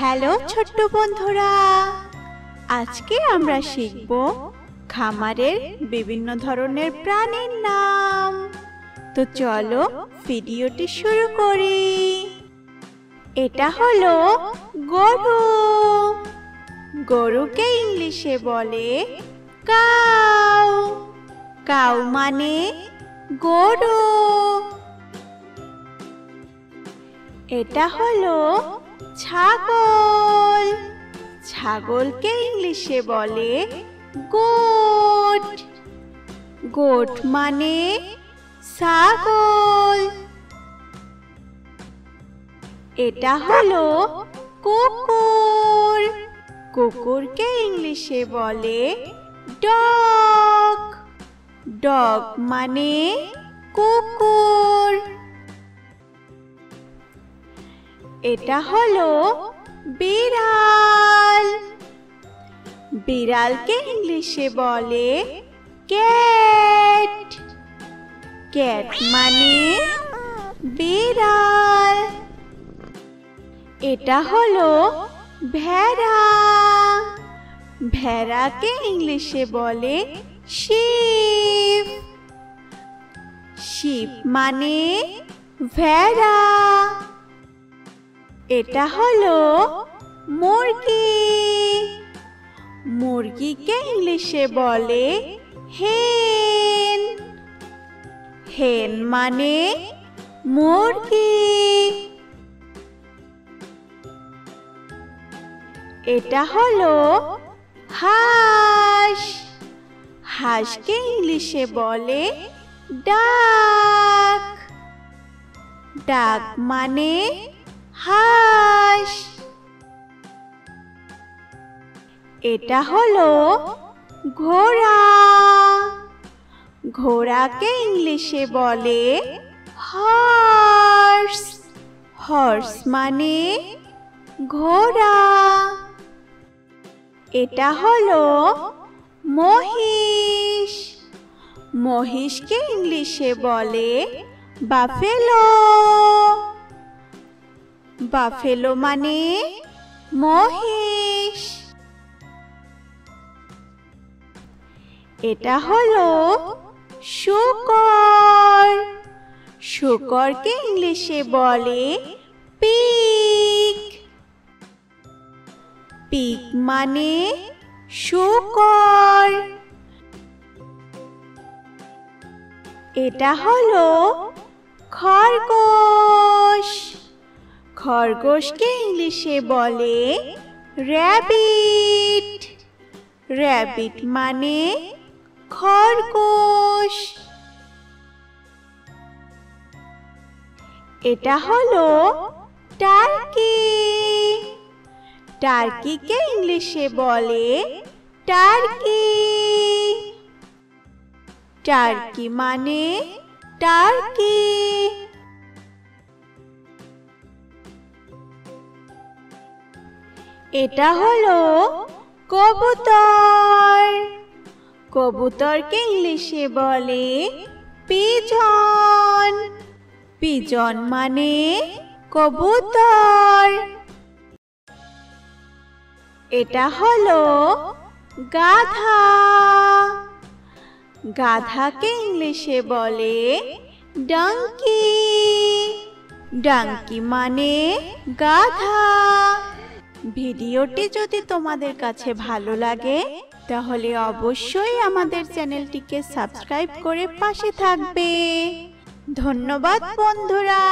Hello ছোট্ট বন্ধুরা, আজকে আমরা শিখব খামারের বিভিন্ন ধরনের প্রাণীর নাম। তো চলো ভিডিওটি শুরু করি। এটা হলো গরু। গরুকে ইংলিশে বলে কাউ। কাউ মানে গরু। এটা হলো ছাগল। ছাগলকে ইংলিশে বলে গোট। গোট মানে ছাগল। এটা হলো কুকুর। কুকুরকে ইংলিশে বলে ডগ। ডগ মানে কুকুর। এটা হলো বিড়াল। বিড়ালকে ইংলিশে বলে ক্যাট। ক্যাট মানে বিড়াল। এটা হলো ভেড়া। ভেড়াকে ইংলিশে বলে শিপ। শিপ মানে ভেড়া। এটা হলো মুরগি। মুরগিকে ইংলিশে বলে হেন। হেন মানে মুরগি। এটা হলো হাঁস। হাঁসকে ইংলিশে বলে ডাক। ডাক মানে হাঁস। এটা হলো ঘোড়া। ঘোড়াকে ইংলিশে বলে হর্স। হর্স মানে ঘোড়া। এটা হলো মহিষ। মহিষকে ইংলিশে বলে বাফেলো। বাফেলো মানে মহিষ। এটা হলো শূকর। শূকরকে ইংলিশে বলে পিগ। পিগ মানে শূকর। এটা হলো খরগোশ। খরগোশকে ইংলিশে বলে র‍্যাবিট। র‍্যাবিট মানে খরগোশ। এটা হলো টার্কি। টার্কিকে ইংলিশে বলে টার্কি। টার্কি মানে টার্কি। এটা হলো কবুতর। কবুতরকে ইংলিশে বলে পিজন। পিজন মানে কবুতর। এটা হলো গাধা। গাধাকে ইংলিশে বলে ডাঙ্কি। ডাঙ্কি মানে গাধা। ভিডিওটি যদি তোমাদের কাছে ভালো লাগে তাহলে অবশ্যই আমাদের চ্যানেলটিকে সাবস্ক্রাইব করে পাশে থাকবে। ধন্যবাদ বন্ধুরা।